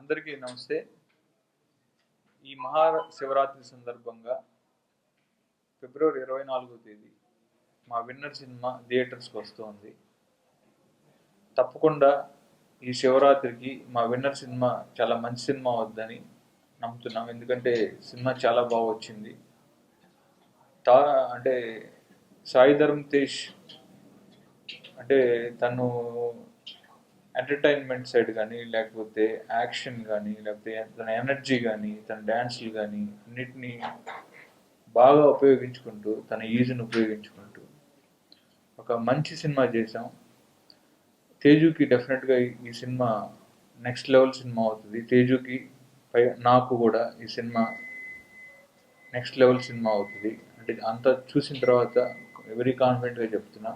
అందరికీ నమస్తే. ఈ మహాశివరాత్రి సందర్భంగా ఫిబ్రవరి 24వ తేదీ మా విన్నర్ సినిమా థియేటర్స్కి వస్తుంది. తప్పకుండా ఈ శివరాత్రికి మా విన్నర్ సినిమా చాలా మంచి సినిమా అవుద్దని నమ్ముతున్నాం. ఎందుకంటే సినిమా చాలా బాగా వచ్చింది. అంటే సాయి ధరమ్ తేజ్ అంటే తను ఎంటర్టైన్మెంట్ సైడ్ కానీ, లేకపోతే యాక్షన్ కానీ, లేకపోతే తన ఎనర్జీ కానీ, తన డ్యాన్స్లు కానీ అన్నిటినీ బాగా ఉపయోగించుకుంటూ, తన ఈజీని ఉపయోగించుకుంటూ ఒక మంచి సినిమా చేసాం. తేజుకి డెఫినెట్గా ఈ సినిమా నెక్స్ట్ లెవెల్ సినిమా అవుతుంది. తేజుకి నాకు కూడా ఈ సినిమా నెక్స్ట్ లెవెల్ సినిమా అవుతుంది. అంటే అంతా చూసిన తర్వాత వెరీ కాన్ఫిడెంట్గా చెప్తున్నా.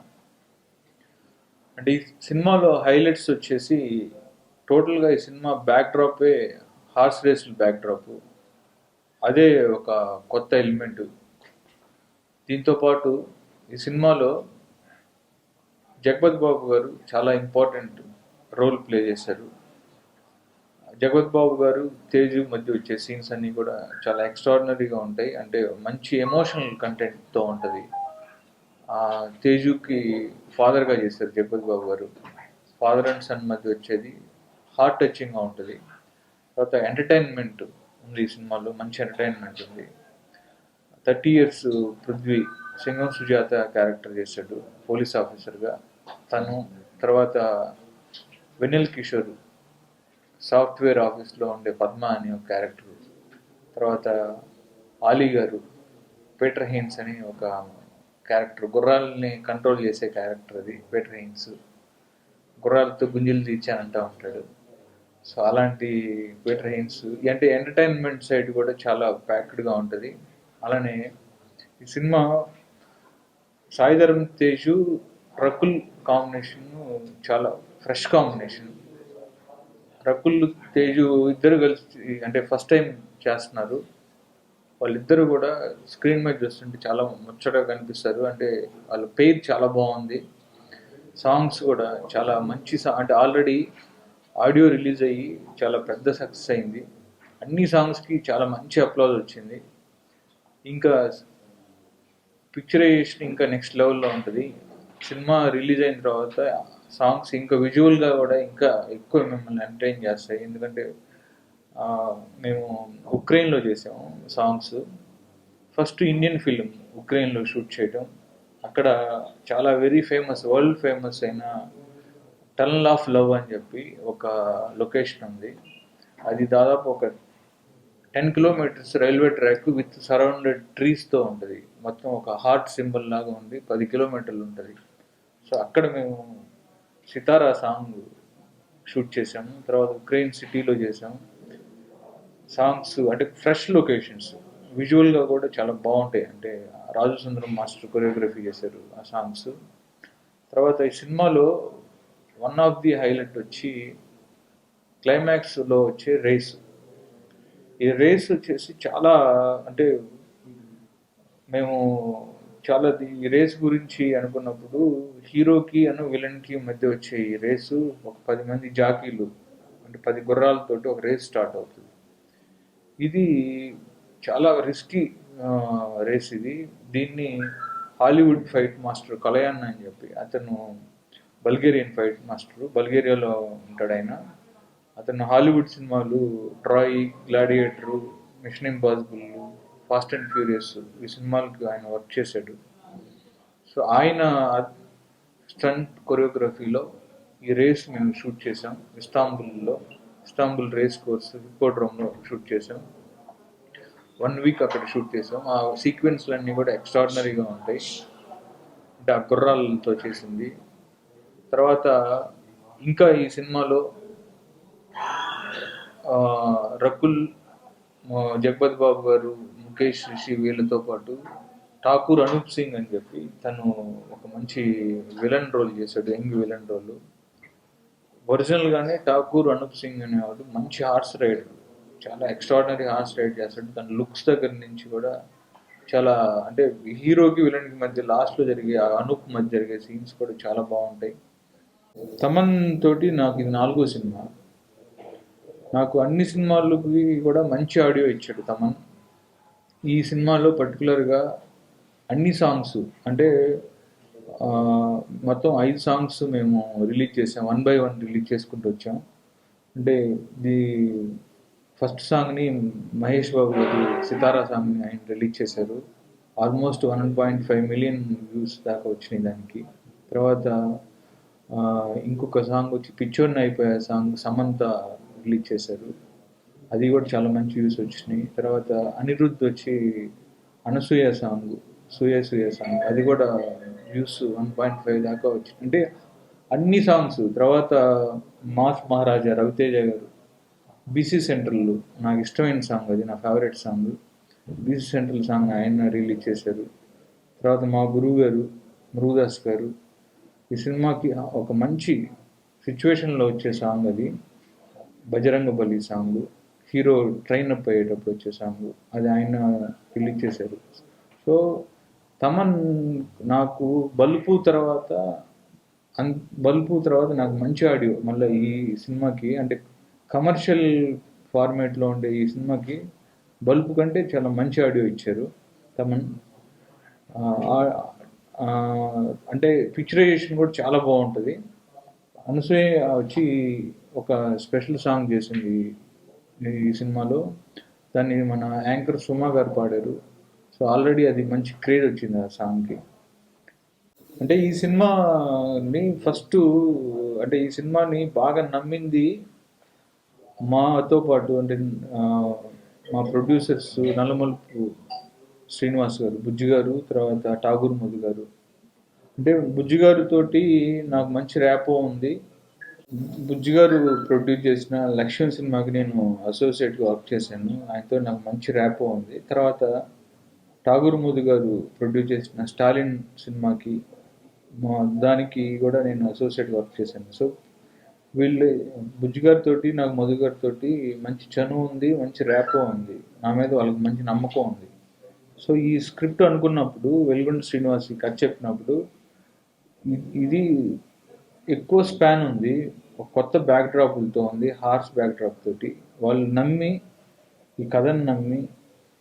అంటే ఈ సినిమాలో హైలైట్స్ వచ్చేసి టోటల్గా ఈ సినిమా బ్యాక్డ్రాపే హార్స్ రేసుల బ్యాక్డ్రాప్. అదే ఒక కొత్త ఎలిమెంట్. దీంతోపాటు ఈ సినిమాలో జగపతి బాబు గారు చాలా ఇంపార్టెంట్ రోల్ ప్లే చేశారు. జగపతి బాబు గారు తేజు మధ్య వచ్చే సీన్స్ అన్నీ కూడా చాలా ఎక్స్ట్రాడినరీగా ఉంటాయి. అంటే మంచి ఎమోషనల్ కంటెంట్తో ఉంటుంది. తేజుకి ఫాదర్గా చేశారు జగపతి బాబు గారు. ఫాదర్ అండ్ సన్ మధ్య వచ్చేది హార్ట్ టచింగ్గా ఉంటుంది. తర్వాత ఎంటర్టైన్మెంట్ ఉంది ఈ సినిమాలో, మంచి ఎంటర్టైన్మెంట్ ఉంది. 30 years పృథ్వీ సింగం సుజాత క్యారెక్టర్ చేశాడు పోలీస్ ఆఫీసర్గా తను. తర్వాత వెన్నెల్ కిషోర్ సాఫ్ట్వేర్ ఆఫీస్లో ఉండే పద్మ అనే ఒక క్యారెక్టర్. తర్వాత ఆలీ గారు పీటర్ హెయిన్స్ అని ఒక క్యారెక్టర్, గుర్రాలని కంట్రోల్ చేసే క్యారెక్టర్ అది. పీటర్ హెయిన్స్ గుర్రాలతో గుంజలు తీర్చానంటూ ఉంటాడు. సో అలాంటి పీటర్ హెయిన్స్ అంటే ఎంటర్టైన్మెంట్ సైడ్ కూడా చాలా ప్యాక్డ్గా ఉంటుంది. అలానే ఈ సినిమా సాయి ధరమ్ తేజు రకుల్ కాంబినేషన్ చాలా ఫ్రెష్ కాంబినేషన్. రకుల్ తేజు ఇద్దరు కలిసి అంటే ఫస్ట్ టైం చేస్తున్నారు. వాళ్ళిద్దరూ కూడా స్క్రీన్ మీద చూస్తుంటే చాలా ముచ్చటగా కనిపిస్తారు. అంటే వాళ్ళ పేరు చాలా బాగుంది. సాంగ్స్ కూడా చాలా మంచి అంటే ఆల్రెడీ ఆడియో రిలీజ్ అయ్యి చాలా పెద్ద సక్సెస్ అయింది. అన్ని సాంగ్స్కి చాలా మంచి అప్లాజ్ వచ్చింది. ఇంకా పిక్చరైజేషన్ ఇంకా నెక్స్ట్ లెవెల్లో ఉంటుంది. సినిమా రిలీజ్ అయిన తర్వాత సాంగ్స్ ఇంకా విజువల్గా కూడా ఇంకా ఎక్కువ మిమ్మల్ని ఎంటర్టైన్ చేస్తాయి. ఎందుకంటే మేము ఉక్రెయిన్లో చేసాము సాంగ్స్. ఫస్ట్ ఇండియన్ ఫిలిం ఉక్రెయిన్లో షూట్ చేయటం. అక్కడ చాలా వెరీ ఫేమస్, వరల్డ్ ఫేమస్ అయిన టనల్ ఆఫ్ లవ్ అని చెప్పి ఒక లొకేషన్ ఉంది. అది దాదాపు ఒక 10 kilometers railway track with surrounded ట్రీస్తో ఉంటుంది. మొత్తం ఒక హార్ట్ సింబల్ లాగా ఉంది. 10 kilometers ఉంటుంది. సో అక్కడ మేము సితారా సాంగ్ షూట్ చేసాము. తర్వాత ఉక్రెయిన్ సిటీలో చేసాము. సాంగ్స్ అంటే ఫ్రెష్ లొకేషన్స్, విజువల్గా కూడా చాలా బాగుంటాయి. అంటే రాజు సుందరం మాస్టర్ కొరియోగ్రఫీ చేశారు ఆ సాంగ్స్. తర్వాత ఈ సినిమాలో వన్ ఆఫ్ ది హైలైట్ వచ్చి క్లైమాక్స్లో వచ్చే రేస్. ఈ రేస్ వచ్చేసి చాలా అంటే మేము చాలా ఈ రేస్ గురించి అనుకున్నప్పుడు హీరోకి విలన్కి మధ్య వచ్చే ఈ రేసు ఒక 10 మంది జాకీలు అంటే 10 గుర్రాలతోటి ఒక రేస్ స్టార్ట్ అవుతుంది. ఇది చాలా రిస్కీ రేస్ ఇది. దీన్ని హాలీవుడ్ ఫైట్ మాస్టర్ కలయాన్ అని చెప్పి అతను బల్గేరియన్ ఫైట్ మాస్టర్, బల్గేరియాలో ఉంటాడు ఆయన. అతను హాలీవుడ్ సినిమాలు Troy, gladiator, mission impossible, fast and furious ఈ సినిమాలకు ఆయన వర్క్ చేశాడు. సో ఆయన స్టంట్ కొరియోగ్రఫీలో ఈ రేస్ మేము షూట్ చేసాం ఇస్తాంబుల్ రేస్ కోర్స్ హిప్పోడ్రోమ్లో షూట్ చేసాం. 1 week అక్కడ షూట్ చేసాం. ఆ సీక్వెన్స్లన్నీ కూడా ఎక్స్ట్రాడినరీగా ఉంటాయి. అంటే ఆ గుర్రాలతో చేసింది. తర్వాత ఇంకా ఈ సినిమాలో రకుల్, జగపతి బాబు గారు, ముఖేష్ రిషి వీళ్ళతో పాటు ఠాకూర్ అనూప్ సింగ్ అని చెప్పి తను ఒక మంచి విలన్ రోల్ చేశాడు, యంగ్ విలన్ రోల్. ఒరిజినల్గానే ఠాకూర్ అనూప్ సింగ్ అనేవాడు మంచి హార్స్ రైడర్, చాలా ఎక్స్ట్రాడినరీ హార్స్ రైడ్ చేస్తాడు. తన లుక్స్ దగ్గర నుంచి కూడా చాలా అంటే హీరోకి విలన్కి మధ్య లాస్ట్లో జరిగే అనూప్ మధ్య జరిగే సీన్స్ కూడా చాలా బాగుంటాయి. తమన్ తోటి నాకు ఇది 4వ సినిమా. నాకు అన్ని సినిమాలకి కూడా మంచి ఆడియో ఇచ్చాడు తమన్. ఈ సినిమాలో పర్టికులర్గా అన్ని సాంగ్స్ అంటే ఆ, మొత్తం 5 సాంగ్స్ మేము రిలీజ్ చేసాం, 1 బై 1 రిలీజ్ చేసుకుంటూ వచ్చాం. అంటే ది ఫస్ట్ సాంగ్ని మహేష్ బాబు గారి సితారా సాంగ్ని ఆయన రిలీజ్ చేశారు. ఆల్మోస్ట్ 1.5 మిలియన్ వ్యూస్ దాకా వచ్చినాయి దానికి. తర్వాత ఆ, ఇంకొక సాంగ్ వచ్చి పిచ్చోడిని అయిపోయే సాంగ్ సమంత రిలీజ్ చేశారు. అది కూడా చాలా మంచి వ్యూస్ వచ్చినాయి. తర్వాత అనిరుద్ధ్ వచ్చి అనసూయ సాంగ్, సూయ సూయ సాంగ్, అది కూడా వ్యూస్ 1.5 దాకా వచ్చింది. అంటే అన్ని సాంగ్స్. తర్వాత మాస్ మహారాజా రవితేజ గారు బీసీ సెంట్రల్, నాకు ఇష్టమైన సాంగ్, అది నా favourite song. BC central song ఆయన రిలీజ్ చేశారు. తర్వాత మా గురువు గారు మురుగదాస్ గారు ఈ సినిమాకి ఒక మంచి సిచ్యువేషన్లో వచ్చే సాంగ్ అది, బజరంగ బలి సాంగ్, హీరో ట్రైన్ అప్ అయ్యేటప్పుడు వచ్చే సాంగ్, అది ఆయన రిలీజ్ చేశారు. సో తమన్ నాకు బల్పు తర్వాత నాకు మంచి ఆడియో మళ్ళీ ఈ సినిమాకి, అంటే కమర్షియల్ ఫార్మేట్లో ఉండే ఈ సినిమాకి బల్పు కంటే చాలా మంచి ఆడియో ఇచ్చారు తమన్. అంటే పిక్చరైజేషన్ కూడా చాలా బాగుంటుంది. అనసూయ వచ్చి ఒక స్పెషల్ సాంగ్ చేసింది ఈ సినిమాలో, దాన్ని మన యాంకర్ సుమా గారు పాడారు. సో ఆల్రెడీ అది మంచి క్రేజ్ వచ్చింది ఆ సాంగ్కి. అంటే ఈ సినిమాని ఫస్ట్, అంటే ఈ సినిమాని బాగా నమ్మింది మాతో పాటు, అంటే మా ప్రొడ్యూసర్స్ నల్లమలుపు శ్రీనివాస్ గారు, బుజ్జి గారు, తర్వాత ఠాగూర్ మధు గారు. అంటే బుజ్జి గారితోటి నాకు మంచి ర్యాపో ఉంది. బుజ్జి గారు ప్రొడ్యూస్ చేసిన లక్ష్యం సినిమాకి నేను అసోసియేట్గా వర్క్ చేశాను, ఆయనతో నాకు మంచి ర్యాపో ఉంది. తర్వాత ఠాగూర్ మధు గారు ప్రొడ్యూస్ చేసిన స్టాలిన్ సినిమాకి దానికి కూడా నేను అసోసియేట్ వర్క్ చేశాను. సో వీళ్ళు బుజ్జి గారితో నాకు మధు గారితో మంచి చనువు ఉంది, మంచి ర్యాపో ఉంది, నా మీద వాళ్ళకి మంచి నమ్మకం ఉంది. సో ఈ స్క్రిప్ట్ అనుకున్నప్పుడు వెల్గొండ శ్రీనివాస్ కథ చెప్పినప్పుడు ఇది ఎక్కువ స్పాన్ ఉంది, ఒక కొత్త బ్యాక్ డ్రాపులతో ఉంది, హార్స్ బ్యాక్ డ్రాప్ తోటి. వాళ్ళు నమ్మి, ఈ కథను నమ్మి,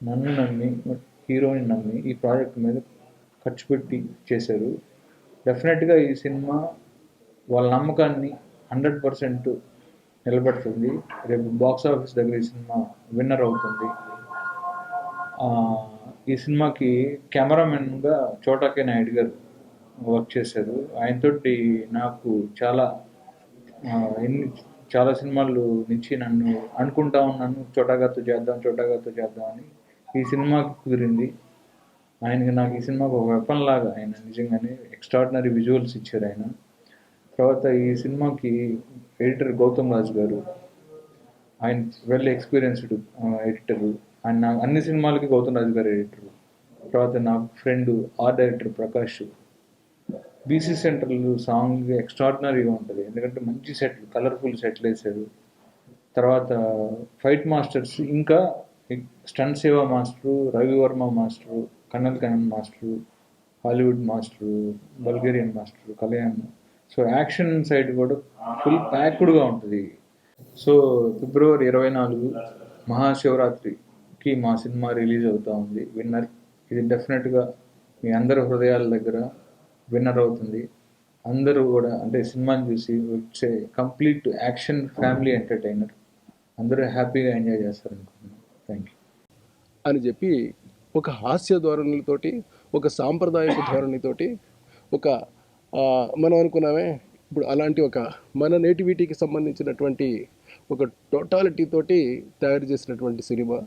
నన్ను నమ్మి, హీరోని నమ్మి ఈ ప్రాజెక్ట్ మీద ఖర్చు పెట్టి చేశారు. డెఫినెట్గా ఈ సినిమా వాళ్ళ నమ్మకాన్ని 100% నిలబెడుతుంది. రేపు బాక్స్ ఆఫీస్ దగ్గర ఈ సినిమా విన్నర్ అవుతుంది. ఈ సినిమాకి కెమెరామెన్గా చోటాకే నాయుడు గారు వర్క్ చేశారు. ఆయనతోటి నాకు చాలా సినిమాలు నుంచి నన్ను అనుకుంటా ఉన్నాను, చోటాగాతో చేద్దాం అని. ఈ సినిమాకి కుదిరింది. నాకు ఈ సినిమాకి ఒక వెపన్ లాగా ఆయన నిజంగానే ఎక్స్ట్రాడినరీ విజువల్స్ ఇచ్చారు ఆయన. తర్వాత ఈ సినిమాకి ఎడిటర్ గౌతమ్ రాజు గారు, ఆయన వెల్ ఎక్స్పీరియన్స్డ్ ఎడిటరు. ఆయన అన్ని సినిమాలకి గౌతమ్ రాజు గారు ఎడిటరు. తర్వాత నా friend art director Prakash. BC central song ఎక్స్ట్రాడినరీగా ఉంటుంది, ఎందుకంటే మంచి సెట్లు, కలర్ఫుల్ సెట్లు వేసాడు. తర్వాత ఫైట్ మాస్టర్స్, ఇంకా Stun Siva master, Ravivarma master, కన్నల్ Kannan master, Hollywood master, Bulgarian master, Kalyan. So action side కూడా ఫుల్ ప్యాక్డ్గా ఉంటుంది. సో ఫిబ్రవరి 24 మహాశివరాత్రికి మా సినిమా రిలీజ్ అవుతూ ఉంది, విన్నర్. ఇది డెఫినెట్గా మీ అందరి హృదయాల దగ్గర విన్నర్ అవుతుంది. అందరూ కూడా అంటే సినిమాని చూసి వచ్చే కంప్లీట్ యాక్షన్ ఫ్యామిలీ ఎంటర్టైనర్, అందరూ హ్యాపీగా ఎంజాయ్ చేస్తారనుకుంటున్నాను. థ్యాంక్ యూ అని చెప్పి ఒక హాస్య ధోరణులతోటి, ఒక సాంప్రదాయక ధోరణితోటి, ఒక మనం అనుకున్నామే ఇప్పుడు అలాంటి ఒక మన నేటివిటీకి సంబంధించినటువంటి ఒక టోటాలిటీ తోటి తయారు చేసినటువంటి సినిమా.